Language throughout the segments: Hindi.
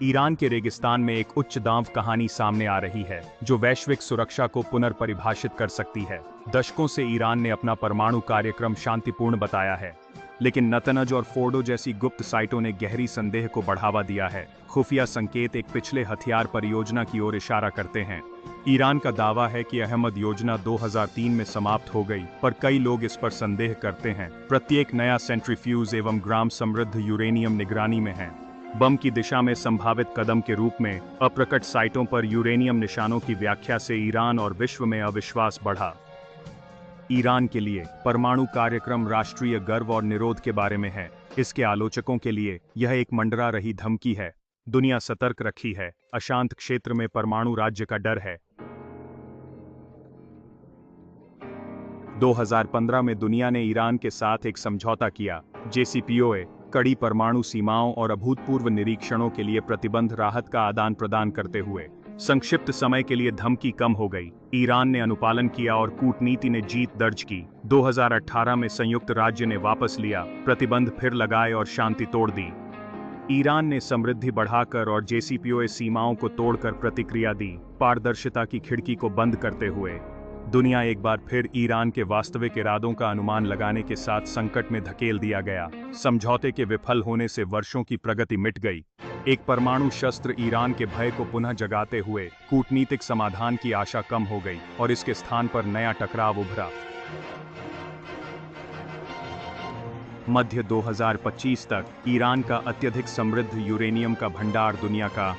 ईरान के रेगिस्तान में एक उच्च दांव कहानी सामने आ रही है जो वैश्विक सुरक्षा को पुनर्परिभाषित कर सकती है। दशकों से ईरान ने अपना परमाणु कार्यक्रम शांतिपूर्ण बताया है, लेकिन नतनज और फोर्डो जैसी गुप्त साइटों ने गहरी संदेह को बढ़ावा दिया है। खुफिया संकेत एक पिछले हथियार परियोजना की ओर इशारा करते हैं। ईरान का दावा है कि अहमद योजना 2003 में समाप्त हो गई, पर कई लोग इस पर संदेह करते हैं। प्रत्येक नया सेंट्रीफ्यूज एवं ग्राम समृद्ध यूरेनियम निगरानी में है। बम की दिशा में संभावित कदम के रूप में अप्रकट साइटों पर यूरेनियम निशानों की व्याख्या से ईरान और विश्व में अविश्वास बढ़ा। ईरान के लिए परमाणु कार्यक्रम राष्ट्रीय गर्व और निरोध के बारे में है। इसके आलोचकों के लिए यह एक मंडरा रही धमकी है। दुनिया सतर्क रखी है। अशांत क्षेत्र में परमाणु राज्य का डर है। 2015 में दुनिया ने ईरान के साथ एक समझौता किया। JCPOA कड़ी परमाणु सीमाओं और अभूतपूर्व निरीक्षणों के लिए प्रतिबंध राहत का आदान प्रदान करते हुए संक्षिप्त समय के लिए धमकी कम हो गई। ईरान ने अनुपालन किया और कूटनीति ने जीत दर्ज की। 2018 में संयुक्त राज्य ने वापस लिया, प्रतिबंध फिर लगाए और शांति तोड़ दी। ईरान ने समृद्धि बढ़ाकर और JCPOA सीमाओं को तोड़कर प्रतिक्रिया दी, पारदर्शिता की खिड़की को बंद करते हुए। दुनिया एक बार फिर ईरान के वास्तविक इरादों का अनुमान लगाने के साथ संकट में धकेल दिया गया। समझौते के विफल होने से वर्षों की प्रगति मिट गई। एक परमाणु शस्त्र ईरान के भय को पुनः जगाते हुए कूटनीतिक समाधान की आशा कम हो गई और इसके स्थान पर नया टकराव उभरा। मध्य 2025 तक ईरान का अत्यधिक समृद्ध यूरेनियम का भंडार दुनिया का।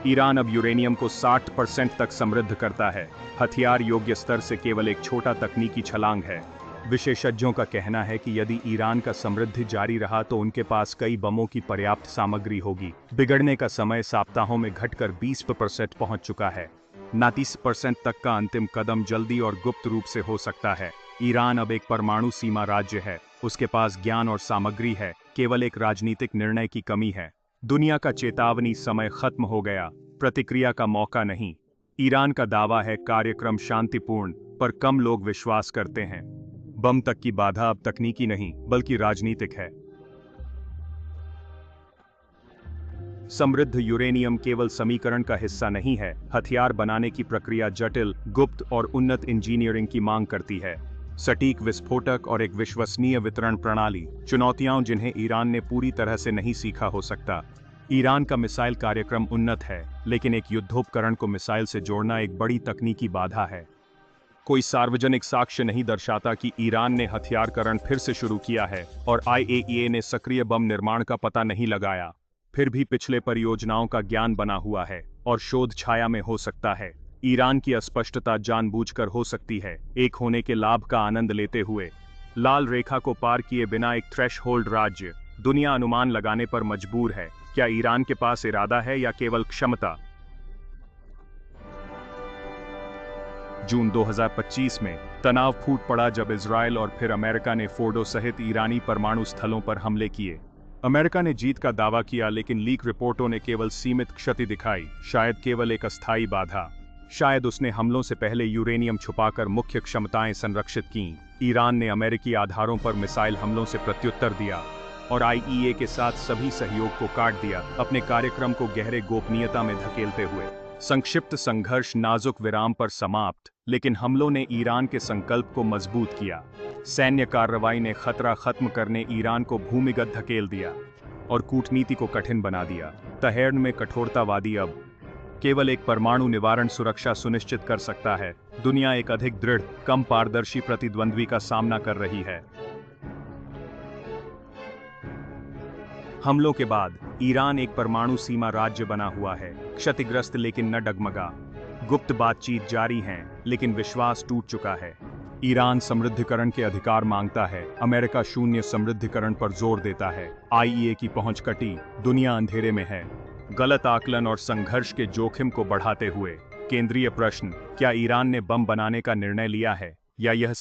ईरान अब यूरेनियम को 60% तक समृद्ध करता है। हथियार योग्य स्तर से केवल एक छोटा तकनीकी छलांग है। विशेषज्ञों का कहना है कि यदि ईरान का समृद्धि जारी रहा तो उनके पास कई बमों की पर्याप्त सामग्री होगी। बिगड़ने का समय सप्ताहों में घटकर 20% पहुंच चुका है। 29% तक का अंतिम कदम जल्दी और गुप्त रूप से हो सकता है। ईरान अब एक परमाणु सीमा राज्य है। उसके पास ज्ञान और सामग्री है, केवल एक राजनीतिक निर्णय की कमी है। दुनिया का चेतावनी समय खत्म हो गया, प्रतिक्रिया का मौका नहीं। ईरान का दावा है कार्यक्रम शांतिपूर्ण, पर कम लोग विश्वास करते हैं। बम तक की बाधा अब तकनीकी नहीं बल्कि राजनीतिक है। समृद्ध यूरेनियम केवल समीकरण का हिस्सा नहीं है। हथियार बनाने की प्रक्रिया जटिल, गुप्त और उन्नत इंजीनियरिंग की मांग करती है। सटीक विस्फोटक और एक विश्वसनीय वितरण प्रणाली, चुनौतियां जिन्हें ईरान ने पूरी तरह से नहीं सीखा हो सकता। ईरान का मिसाइल कार्यक्रम उन्नत है, लेकिन एक युद्धोपकरण को मिसाइल से जोड़ना एक बड़ी तकनीकी बाधा है। कोई सार्वजनिक साक्ष्य नहीं दर्शाता कि ईरान ने हथियारकरण फिर से शुरू किया है और IAEA ने सक्रिय बम निर्माण का पता नहीं लगाया। फिर भी पिछले परियोजनाओं का ज्ञान बना हुआ है और शोध छाया में हो सकता है। ईरान की अस्पष्टता जानबूझकर हो सकती है, एक होने के लाभ का आनंद लेते हुए। लाल रेखा को पार किए बिना एक थ्रेशहोल्ड राज्य। दुनिया अनुमान लगाने पर मजबूर है। क्या ईरान के पास इरादा है या केवल क्षमता? जून 2025 में तनाव फूट पड़ा जब इजरायल और फिर अमेरिका ने फोर्डो सहित ईरानी परमाणु स्थलों पर हमले किए। अमेरिका ने जीत का दावा किया, लेकिन लीक रिपोर्टों ने केवल सीमित क्षति दिखाई, शायद केवल एक अस्थायी बाधा। शायद उसने हमलों से पहले यूरेनियम छुपाकर मुख्य क्षमताएं संरक्षित कीं। ईरान ने अमेरिकी आधारों पर मिसाइल हमलों से प्रत्युत्तर दिया और IAEA के साथ सभी सहयोग को काट दिया, अपने कार्यक्रम को गहरे गोपनीयता में धकेलते हुए। संक्षिप्त संघर्ष नाजुक विराम पर समाप्त, लेकिन हमलों ने ईरान के संकल्प को मजबूत किया। सैन्य कार्रवाई ने खतरा खत्म करने ईरान को भूमिगत धकेल दिया और कूटनीति को कठिन बना दिया। तहेरण में कठोरतावादी अब केवल एक परमाणु निवारण सुरक्षा सुनिश्चित कर सकता है। दुनिया एक अधिक दृढ़, कम पारदर्शी प्रतिद्वंद्वी का सामना कर रही है। हमलों के बाद ईरान एक परमाणु सीमा राज्य बना हुआ है, क्षतिग्रस्त लेकिन न डगमगा। गुप्त बातचीत जारी है, लेकिन विश्वास टूट चुका है। ईरान समृद्धिकरण के अधिकार मांगता है, अमेरिका शून्य समृद्धिकरण पर जोर देता है। IAEA की पहुंच कटी, दुनिया अंधेरे में है। गलत आकलन और संघर्ष के जोखिम को बढ़ाते हुए केंद्रीय प्रश्न, क्या ईरान ने बम बनाने का निर्णय लिया है या यह